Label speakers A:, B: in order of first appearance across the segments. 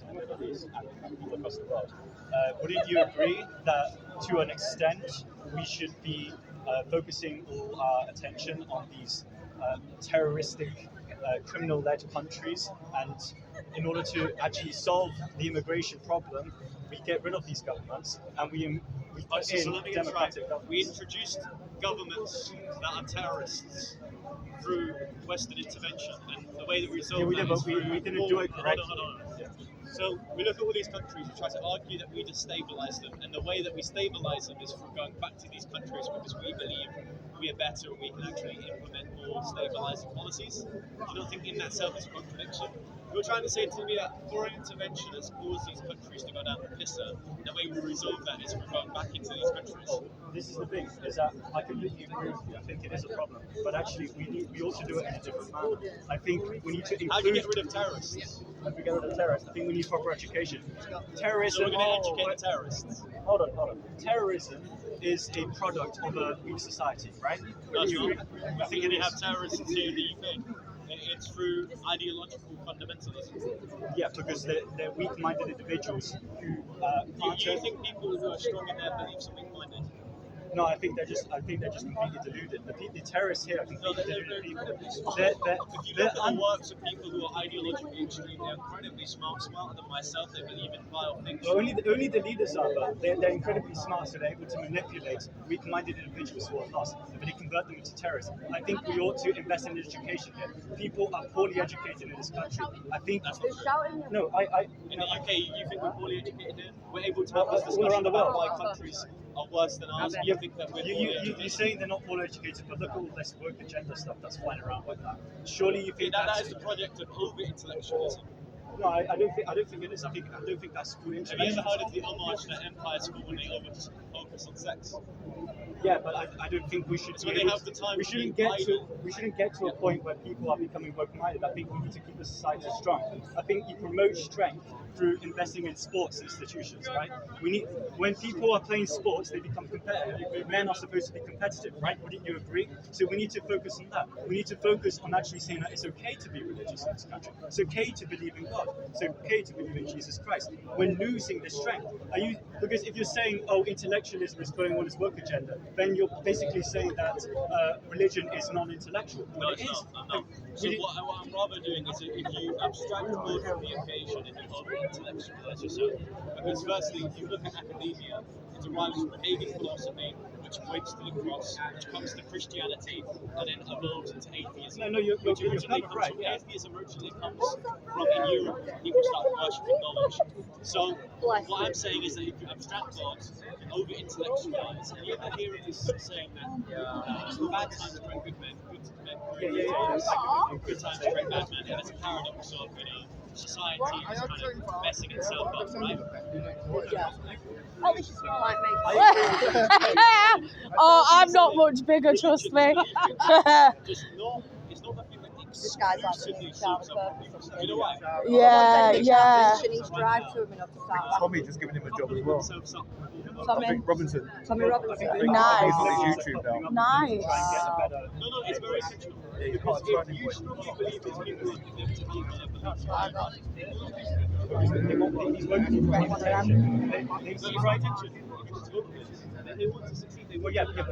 A: countries in the Middle East and all across the world. Wouldn't you agree that to an extent we should be focusing all our attention on these terroristic, criminal-led countries, and in order to actually solve the immigration problem, we get rid of these governments and we put in democratic governments.
B: We introduced governments that are terrorists through Western intervention, and the way that we resolve
A: we
B: that
A: did,
B: is
A: but we didn't do it correctly.
B: Hold on. So we look at all these countries, we try to argue that we destabilize them, and the way that we stabilize them is from going back to these countries because we believe we are better and we can actually implement more stabilizing policies. I don't think in that itself is a contradiction. You're trying to say to me that foreign intervention has caused these countries to go down the pisser, and the way we resolve that is from going back into these countries.
A: This is the thing, is that I completely agree with you. I think it is a problem, but actually we ought to do it in a different manner. I think we need to include...
B: How do you get rid of terrorists?
A: How do we get rid of terrorists? I think we need proper education. Terrorism...
B: So we're going to educate the terrorists?
A: Hold on. Terrorism is a product of a weak society, right?
B: No, it's not. I think we have terrorists here in the UK. It's through ideological fundamentalism.
A: Yeah, because they're weak-minded individuals who
B: Do you think people who are strong in their beliefs are weak-minded?
A: No, I think they're just completely deluded. The terrorists here are completely deluded people.
B: If you look at the works of people who are ideologically extreme, they're incredibly smarter than myself. They believe in vile things.
A: Only the leaders are, but they're incredibly smart, so they're able to manipulate weak-minded individuals who are lost, but they convert them into terrorists. I think we ought to invest in education here. People are poorly educated in this country. I think
B: that's not true.
A: No,
B: in the UK, you think we're poorly educated here? We're able to have this
A: all around
B: discussion
A: the world.
B: about why countries are worse than ours. You think that we're poorly educated?
A: You're saying they're not poorly educated, but look at all this woke agenda stuff that's flying around with that. Surely you think
B: that is the project of over-intellectualism.
A: No, I don't think it is. I don't think that's true.
B: Have you ever heard of the homage that empires fall when they focus on sex?
A: Yeah, but I don't think we should.
B: It's when they have the time.
A: We shouldn't get to a point where people are becoming woke-minded. I think we need to keep the society strong. I think you promote strength through investing in sports institutions, right? When people are playing sports, they become competitive. Men are supposed to be competitive, right? Wouldn't you agree? So we need to focus on that. We need to focus on actually saying that it's okay to be religious in this country. It's okay to believe in God. It's okay to believe in Jesus Christ. We're losing this strength. Because if you're saying, oh, intellectualism is going on this woke agenda, then you're basically saying that religion is non-intellectual.
B: No, it's not. No. So what I'm rather doing is if you abstract God from the occasion and you over-intellectualize yourself. Because firstly, if you look at academia, it derives from pagan philosophy, which equates to the cross, which comes to Christianity, and then evolves into atheism.
A: No, you're
B: right. Atheism originally comes from in Europe. People started worshipping knowledge. So what I'm saying is that if you abstract God and over-intellectualize, and you ever hear of this saying that it's bad times to bring good men, good times to bring bad men, and it's a paradox of society is kind of messing itself up, right?
C: Yeah. Oh, this is more like me. Oh, I'm not much bigger, trust me.
B: It's not that people
C: This guy's
B: exclusively solves our problems. You know why?
C: Yeah.
D: He's drive to him enough to start.
E: Tommy just giving him a job as well.
C: Tommy
E: Robinson.
D: Tommy Robinson.
C: Nice.
E: He's on his YouTube now.
C: Nice.
B: No, it's very intentional.
E: Yeah, you
B: Because
E: can't
B: if you strongly believe it's people who are inevitably going
A: He's right intention.
B: they want to succeed.
A: Well, yeah, but that,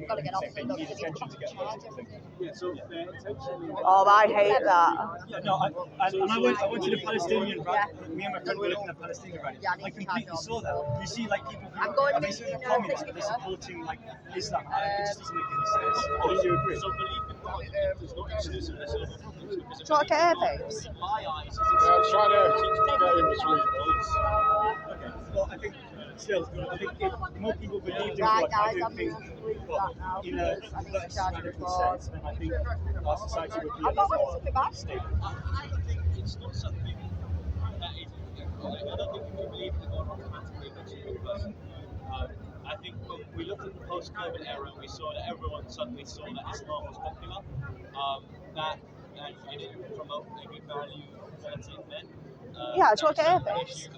D: Gotta get off
A: they need attention to get positive.
B: Yeah, so their intention is...
C: Oh, I hate that.
A: Yeah, no, I went to the Palestinian rally. Me and my friend were looking at Palestinian rally. I completely saw that. You see, like, people who are basically communists, but they're supporting, like, Islam. It just doesn't make any sense. Wouldn't you agree?
B: So belief in God is not exclusively solve the problems.
C: Do you want to get air, babes?
B: In my eyes, it's
F: trying to get in between.
A: Okay, well, I think still, I think if more people believed in
D: Right,
A: God, I
D: guys,
A: don't
D: I'm
A: think,
D: going to leave
A: well,
D: that now.
A: in a
D: I need to
A: less
D: charge the
A: radical
D: phone.
A: sense, then I think our society would be
D: I'm not going to be back.
B: I think it's not something that is... I don't think if you believe in God automatically makes you a good person. I think when we looked at the post-COVID era, we saw that everyone suddenly saw that Islam was popular, that it didn't promote a good value quality in men.
C: Yeah, do you want to get air, babes?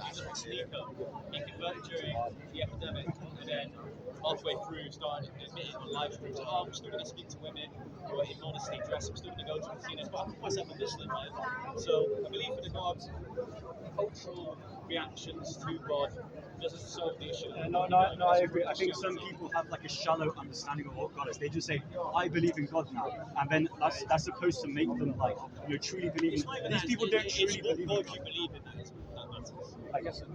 B: He converted during the epidemic, and then halfway through started admitting on live streams, oh, I'm still going to speak to women who are immodestly dressed, I'm still going to go to casinos, but I call myself a Muslim, right? So I believe in the God natural reactions to God doesn't solve the issue.
A: No, I agree. I think some people have like a shallow understanding of what God is. They just say, "I believe in God now," and then that's supposed to make them like truly believe
B: It's
A: in.
B: not even
A: These
B: that,
A: people don't
B: it's
A: truly
B: what
A: believe
B: God
A: in
B: you
A: God.
B: believe in that matters.
A: I guess so.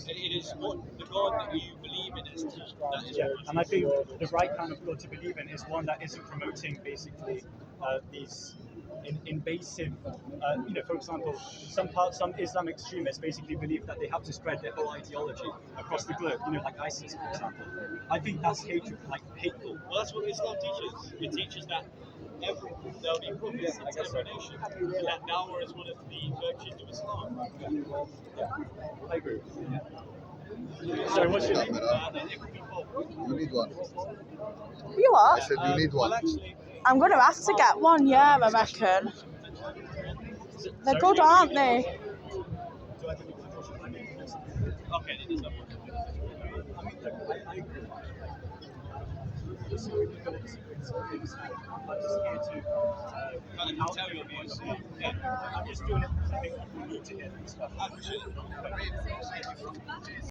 B: It is what the God that you believe in is. That is
A: Yeah,
B: what
A: and I think the right kind of God to believe in is one that isn't promoting basically these invasive, for example, some Islamic extremists basically believe that they have to spread their whole ideology across the globe, like ISIS, for example. I think that's hatred, like hateful.
B: Well, that's what Islam teaches. It teaches that there'll be prophets in every nation. That dawah is one of the virtues of Islam.
A: I agree. Sorry, what's your name?
F: You need one.
C: You
F: I
C: what?
F: said you need
B: Well,
F: one.
B: actually,
C: I'm gonna have to get one, yeah, I reckon. They're good, aren't they?
B: okay, it is that one.
A: I agree. I'm just here to
B: Kind of tell your views. Yeah.
A: I'm just doing it because I think people need to hear this stuff.
B: I appreciate it.